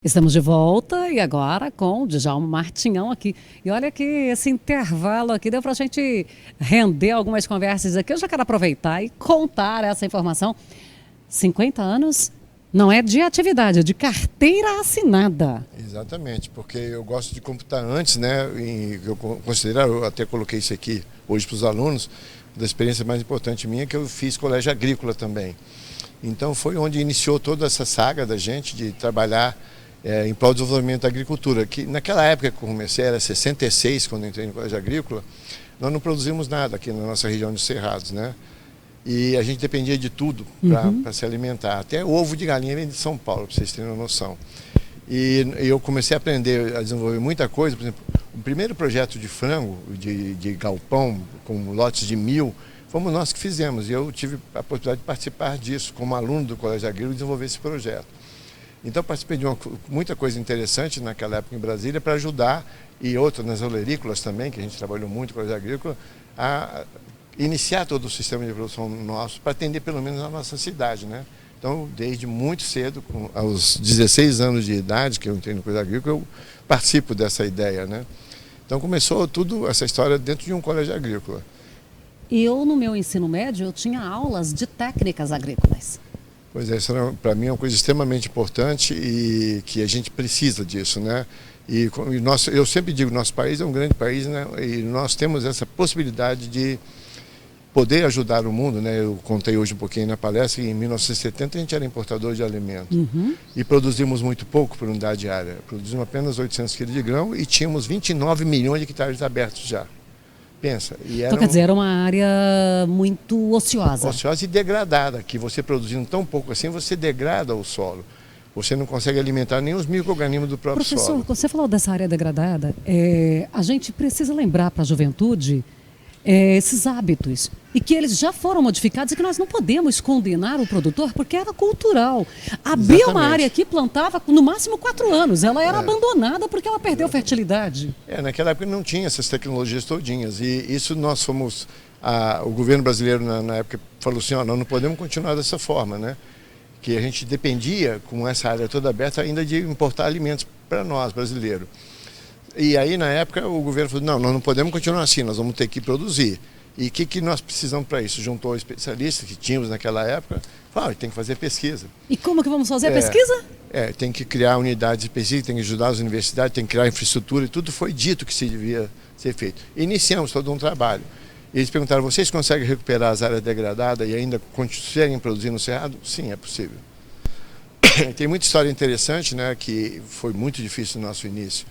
Estamos de volta e agora com o Djalma Martinhão aqui. E olha que esse intervalo aqui deu para a gente render algumas conversas aqui. Eu já quero aproveitar e contar essa informação. 50 anos não é de atividade, é de carteira assinada. Exatamente, porque eu gosto de computar antes, né? E eu considero, eu até coloquei isso aqui hoje para os alunos, da experiência mais importante minha, que eu fiz colégio agrícola também. Então foi onde iniciou toda essa saga da gente de trabalhar em prol do desenvolvimento da agricultura, que naquela época que eu comecei, era 66, quando eu entrei no colégio agrícola, nós não produzimos nada aqui na nossa região de Cerrados, né? E a gente dependia de tudo para se alimentar. Até ovo de galinha vem de São Paulo, para vocês terem uma noção. E eu comecei a aprender a desenvolver muita coisa. Por exemplo, o primeiro projeto de frango, de galpão, com lotes de 1000, fomos nós que fizemos. E eu tive a oportunidade de participar disso, como aluno do Colégio Agrícola, e desenvolver esse projeto. Então participei de muita coisa interessante naquela época em Brasília para ajudar, e outra nas olerícolas também, que a gente trabalhou muito com a Colégio Agrícola, a iniciar todo o sistema de produção nosso para atender pelo menos a nossa cidade, né? Então, desde muito cedo, aos 16 anos de idade que eu entrei no Colégio Agrícola, eu participo dessa ideia, né? Então começou tudo essa história dentro de um colégio agrícola. Eu, no meu ensino médio, eu tinha aulas de técnicas agrícolas. Pois é, isso para mim é uma coisa extremamente importante e que a gente precisa disso, né? Eu sempre digo, nosso país é um grande país, né? E nós temos essa possibilidade de poder ajudar o mundo, né? Eu contei hoje um pouquinho na palestra que em 1970 a gente era importador de alimentos e produzimos muito pouco por unidade diária. Produzimos apenas 800 quilos de grão e tínhamos 29 milhões de hectares abertos já. Pensa. Então, quer dizer, era uma área muito ociosa. Ociosa e degradada, que você produzindo tão pouco assim, você degrada o solo. Você não consegue alimentar nem os micro-organismos do próprio solo. Professor, você falou dessa área degradada, a gente precisa lembrar para a juventude esses hábitos e que eles já foram modificados e que nós não podemos condenar o produtor porque era cultural. A Bia é uma área que plantava no máximo 4 anos, ela era abandonada porque ela perdeu fertilidade. Naquela época não tinha essas tecnologias todinhas e isso nós fomos, o governo brasileiro na época falou assim, nós não podemos continuar dessa forma, né? Que a gente dependia, com essa área toda aberta, ainda de importar alimentos para nós, brasileiros. E aí, na época, o governo falou, não, nós não podemos continuar assim, nós vamos ter que produzir. E o que nós precisamos para isso? Juntou especialistas que tínhamos naquela época, falou, tem que fazer pesquisa. E como que vamos fazer a pesquisa? Tem que criar unidades específicas, tem que ajudar as universidades, tem que criar infraestrutura, e tudo foi dito que se devia ser feito. Iniciamos todo um trabalho. Eles perguntaram, vocês conseguem recuperar as áreas degradadas e ainda conseguem produzir no Cerrado? Sim, é possível. Tem muita história interessante, né, que foi muito difícil no nosso início.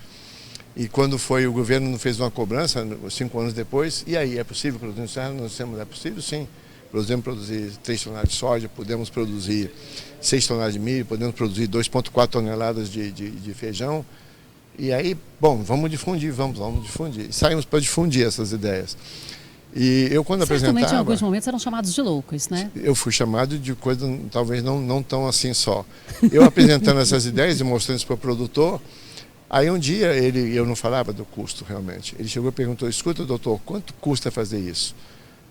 E quando foi, o governo fez uma cobrança, 5 anos depois, e aí, é possível produzir no Cerrado? Nós dissemos, é possível sim. Podemos produzir 3 toneladas de soja, podemos produzir 6 toneladas de milho, podemos produzir 2,4 toneladas de feijão. E aí, bom, vamos difundir, vamos difundir. E saímos para difundir essas ideias. E eu, quando apresentava... Certamente, em alguns momentos, eram chamados de loucos, né? Eu fui chamado de coisa, talvez não tão assim só. Eu apresentando essas ideias e mostrando isso para o produtor. Aí um dia, eu não falava do custo realmente, ele chegou e perguntou, escuta doutor, quanto custa fazer isso?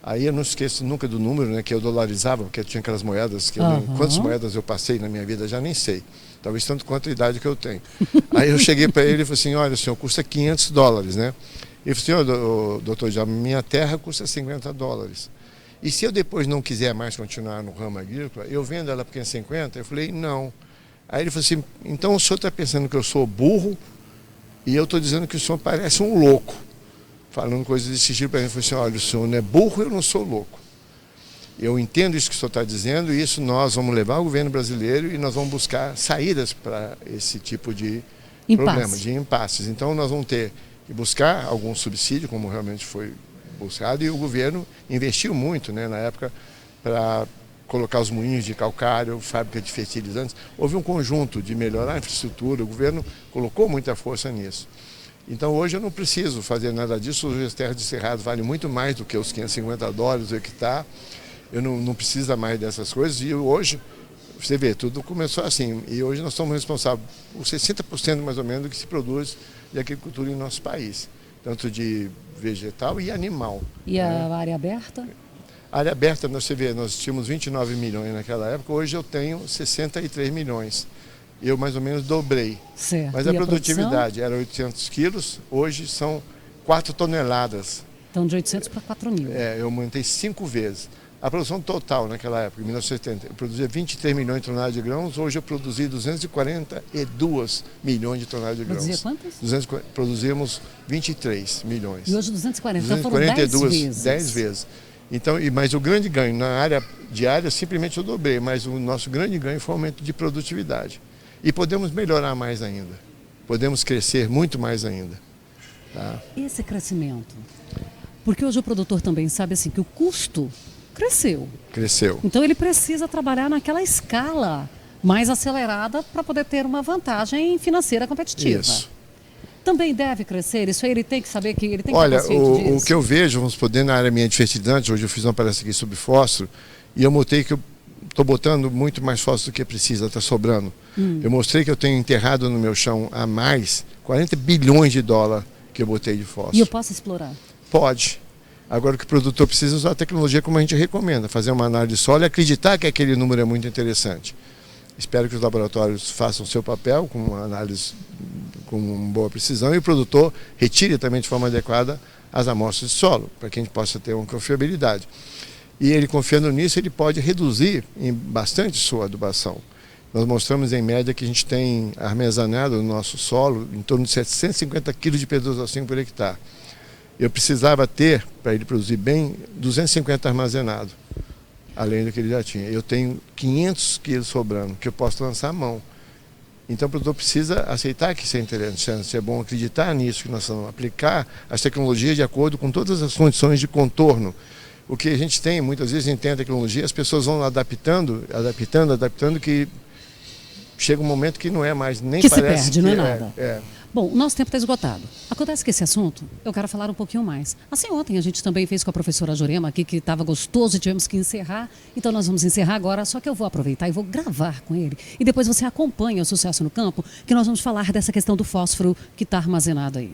Aí eu não esqueço nunca do número, né, que eu dolarizava, porque eu tinha aquelas moedas, quantas moedas eu passei na minha vida, já nem sei, talvez tanto quanto a idade que eu tenho. Aí eu cheguei para ele e falei assim, olha senhor, custa $500, né? Ele falou assim, doutor, já minha terra custa $50. E se eu depois não quiser mais continuar no ramo agrícola, eu vendo ela por 50? Eu falei, não. Aí ele falou assim, então o senhor está pensando que eu sou burro e eu estou dizendo que o senhor parece um louco. Falando coisas desse tipo para mim, ele falou assim, olha, o senhor não é burro, eu não sou louco. Eu entendo isso que o senhor está dizendo e isso nós vamos levar ao governo brasileiro e nós vamos buscar saídas para esse tipo de problema, de impasses. Então nós vamos ter que buscar algum subsídio, como realmente foi buscado, e o governo investiu muito, né, na época para colocar os moinhos de calcário, fábrica de fertilizantes. Houve um conjunto de melhorar a infraestrutura, o governo colocou muita força nisso. Então hoje eu não preciso fazer nada disso, hoje as terras de Cerrado valem muito mais do que os $550 o hectare, eu não preciso mais dessas coisas e hoje, você vê, tudo começou assim, e hoje nós somos responsáveis por 60% mais ou menos do que se produz de agricultura em nosso país, tanto de vegetal e animal. E a área aberta? A área aberta, você vê, nós tínhamos 29 milhões naquela época, hoje eu tenho 63 milhões. eu mais ou menos dobrei. Certo. Mas E a produção? produtividade era 800 quilos, hoje são 4 toneladas. Então, de 800 para 4.000. Eu aumentei 5 vezes. A produção total naquela época, em 1970, eu produzia 23 milhões de toneladas de grãos, hoje eu produzi 242 milhões de toneladas de grãos. Produzia quantas? Produzimos 23 milhões. E hoje 240, então foram 10 vezes. 10 vezes. Então, mas o grande ganho na área diária, simplesmente eu dobrei, mas o nosso grande ganho foi o aumento de produtividade. E podemos melhorar mais ainda, podemos crescer muito mais ainda. Tá? Esse crescimento, porque hoje o produtor também sabe assim que o custo cresceu. Então ele precisa trabalhar naquela escala mais acelerada para poder ter uma vantagem financeira competitiva. Isso. Também deve crescer, isso aí ele tem que saber que ele tem que Olha, estar consciente disso. O que eu vejo, vamos poder na área minha de fertilizantes, hoje eu fiz uma palestra aqui sobre fósforo, e eu mostrei que eu estou botando muito mais fósforo do que precisa, está sobrando. Eu mostrei que eu tenho enterrado no meu chão a mais 40 bilhões de dólares que eu botei de fósforo. E eu posso explorar? Pode. Agora o que o produtor precisa é usar a tecnologia como a gente recomenda, fazer uma análise de solo e acreditar que aquele número é muito interessante. Espero que os laboratórios façam o seu papel com uma análise com boa precisão e o produtor retire também de forma adequada as amostras de solo, para que a gente possa ter uma confiabilidade. E ele confiando nisso, ele pode reduzir em bastante sua adubação. Nós mostramos em média que a gente tem armazenado no nosso solo em torno de 750 kg de P2O5 por hectare. Eu precisava ter, para ele produzir bem, 250 armazenado, além do que ele já tinha. Eu tenho 500 quilos sobrando, que eu posso lançar à mão. Então o produtor precisa aceitar que isso é interessante, é bom acreditar nisso, que nós vamos aplicar as tecnologias de acordo com todas as condições de contorno. O que a gente tem, muitas vezes a gente tem a tecnologia, as pessoas vão adaptando, que chega um momento que não é mais, nem que parece se perde, não é nada. Bom, o nosso tempo está esgotado. Acontece que esse assunto, eu quero falar um pouquinho mais. Assim, ontem a gente também fez com a professora Jurema aqui, que estava gostoso e tivemos que encerrar. Então nós vamos encerrar agora, só que eu vou aproveitar e vou gravar com ele. E depois você acompanha o Sucesso no Campo, que nós vamos falar dessa questão do fósforo que está armazenado aí.